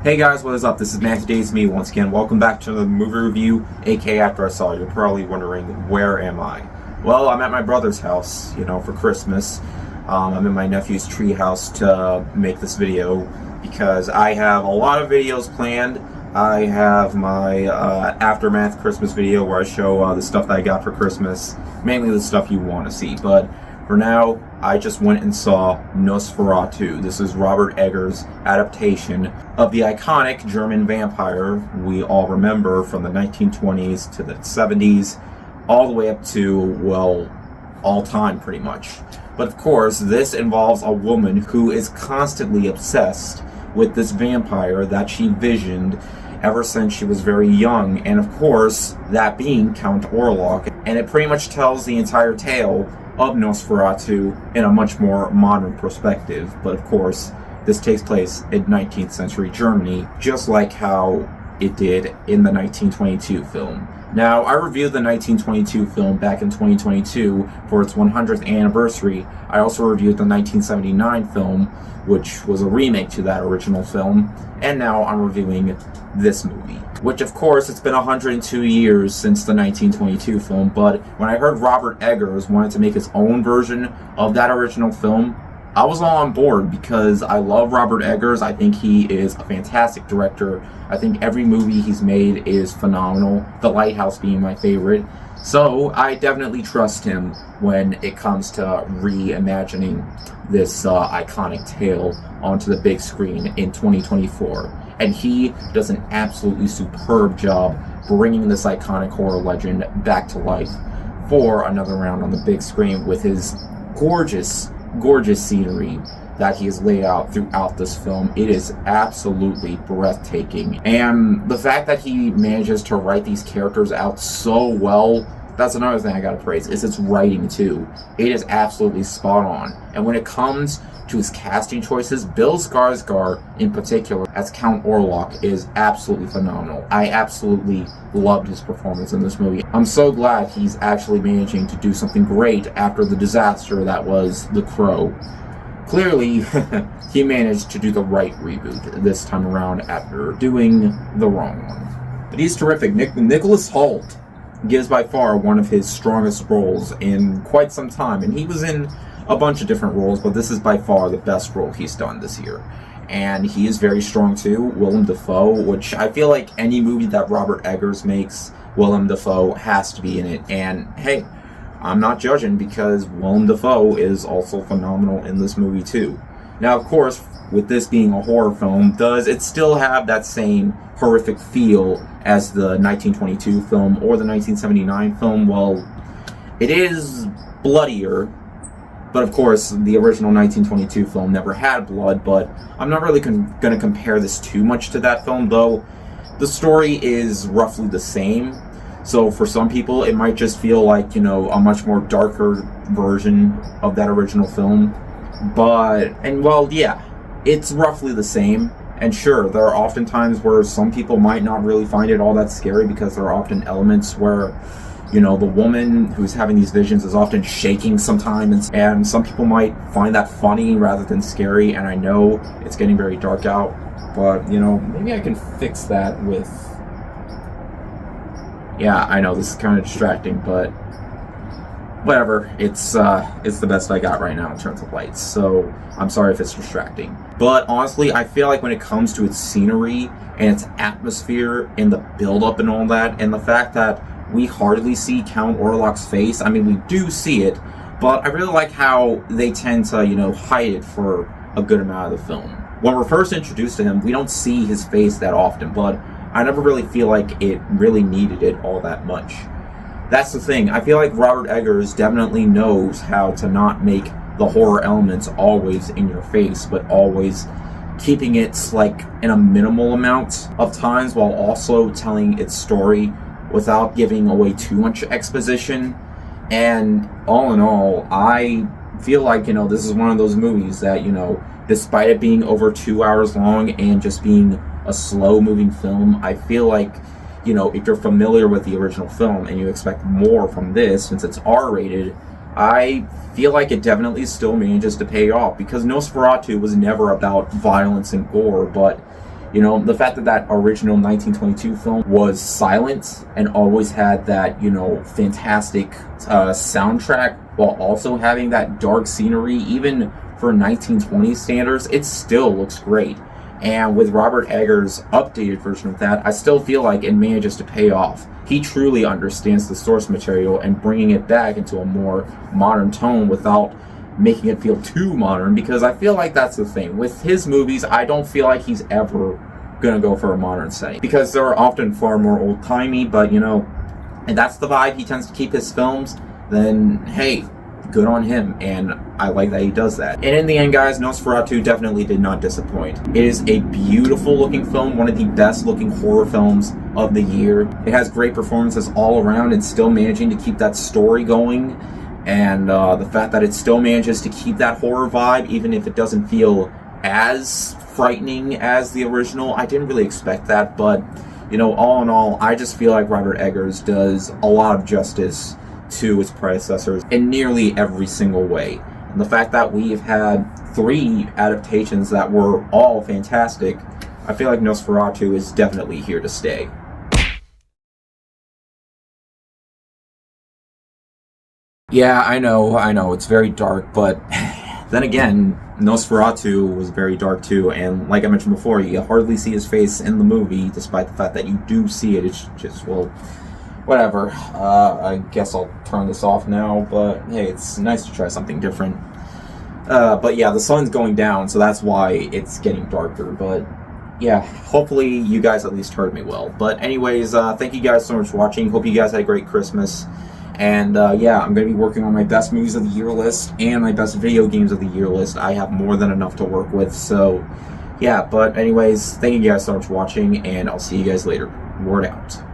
Hey guys, what is up? This is Man Today's Me once again. Welcome back to the movie review, aka After I Saw. You're probably wondering, where am I? Well, I'm at my brother's house, for Christmas. I'm in my nephew's treehouse to make this video because I have a lot of videos planned. I have my Aftermath Christmas video where I show the stuff that I got for Christmas, mainly the stuff you want to see, but for now, I just went and saw Nosferatu. This is Robert Eggers' adaptation of the iconic German vampire we all remember from the 1920s to the 70s, all the way up to, well, all time pretty much. But of course, this involves a woman who is constantly obsessed with this vampire that she visioned ever since she was very young, and of course, that being Count Orlok. And it pretty much tells the entire tale of Nosferatu in a much more modern perspective. But of course, this takes place in 19th century Germany, just like how it did in the 1922 film. Now, I reviewed the 1922 film back in 2022 for its 100th anniversary. I also reviewed the 1979 film, which was a remake to that original film, and now I'm reviewing this movie. Which, of course, it's been 102 years since the 1922 film, but when I heard Robert Eggers wanted to make his own version of that original film, I was all on board because I love Robert Eggers. I think he is a fantastic director. I think every movie he's made is phenomenal, The Lighthouse being my favorite. So I definitely trust him when it comes to reimagining this iconic tale onto the big screen in 2024. And he does an absolutely superb job bringing this iconic horror legend back to life for another round on the big screen with his gorgeous scenery that he has laid out throughout this film. It is absolutely breathtaking. And the fact that he manages to write these characters out so well, that's another thing I gotta praise, is its writing too. It is absolutely spot on. And when it comes to his casting choices, Bill Skarsgård in particular as Count Orlok is absolutely phenomenal. I absolutely loved his performance in this movie. I'm so glad he's actually managing to do something great after the disaster that was The Crow. Clearly, he managed to do the right reboot this time around after doing the wrong one. But he's terrific. Nicholas Hoult gives by far one of his strongest roles in quite some time, and he was in a bunch of different roles, but this is by far the best role he's done this year. And he is very strong too. Willem Dafoe, which I feel like any movie that Robert Eggers makes, Willem Dafoe has to be in it. And hey, I'm not judging because Willem Dafoe is also phenomenal in this movie too. Now, of course, with this being a horror film, does it still have that same horrific feel as the 1922 film or the 1979 film? Well, it is bloodier. But of course, the original 1922 film never had blood, but I'm not really going to compare this too much to that film, though the story is roughly the same. So for some people, it might just feel like, a much more darker version of that original film. It's roughly the same. And sure, there are often times where some people might not really find it all that scary because there are often elements where the woman who's having these visions is often shaking sometimes, and some people might find that funny rather than scary, and I know it's getting very dark out, but, maybe I can fix that with... Yeah, I know, this is kind of distracting, but whatever, it's the best I got right now in terms of lights, so I'm sorry if it's distracting. But honestly, I feel like when it comes to its scenery and its atmosphere and the build-up and all that, and the fact that we hardly see Count Orlok's face. I mean, we do see it, but I really like how they tend to, hide it for a good amount of the film. When we're first introduced to him, we don't see his face that often, but I never really feel like it really needed it all that much. That's the thing. I feel like Robert Eggers definitely knows how to not make the horror elements always in your face, but always keeping it like in a minimal amount of times while also telling its story without giving away too much exposition. And all in all, I feel like, this is one of those movies that, despite it being over 2 hours long and just being a slow-moving film, I feel like, if you're familiar with the original film and you expect more from this, since it's R-rated, I feel like it definitely still manages to pay off, because Nosferatu was never about violence and gore, but You know, the fact that that original 1922 film was silent and always had that, you know, fantastic soundtrack while also having that dark scenery, even for 1920 standards, it still looks great. And with Robert Eggers' updated version of that, I still feel like it manages to pay off. He truly understands the source material and bringing it back into a more modern tone without making it feel too modern, because I feel like that's the thing. With his movies, I don't feel like he's ever gonna go for a modern setting, because they're often far more old-timey, but you know, and that's the vibe he tends to keep his films, then hey, good on him, and I like that he does that. And in the end, guys, Nosferatu definitely did not disappoint. It is a beautiful looking film, one of the best looking horror films of the year. It has great performances all around and still managing to keep that story going, and the fact that it still manages to keep that horror vibe, even if it doesn't feel as frightening as the original. I didn't really expect that, but you know, all in all, I just feel like Robert Eggers does a lot of justice to its predecessors in nearly every single way. And the fact that we've had 3 adaptations that were all fantastic, I feel like Nosferatu is definitely here to stay. Yeah, I know, it's very dark, but then again, Nosferatu was very dark too, and like I mentioned before, you hardly see his face in the movie, despite the fact that you do see it. It's just, well, whatever. I guess I'll turn this off now, but hey, it's nice to try something different. But yeah, the sun's going down, so that's why it's getting darker, but yeah, hopefully you guys at least heard me well. But anyways, thank you guys so much for watching. Hope you guys had a great Christmas. And yeah, I'm going to be working on my best movies of the year list and my best video games of the year list. I have more than enough to work with, so yeah. But anyways, thank you guys so much for watching, and I'll see you guys later. Word out.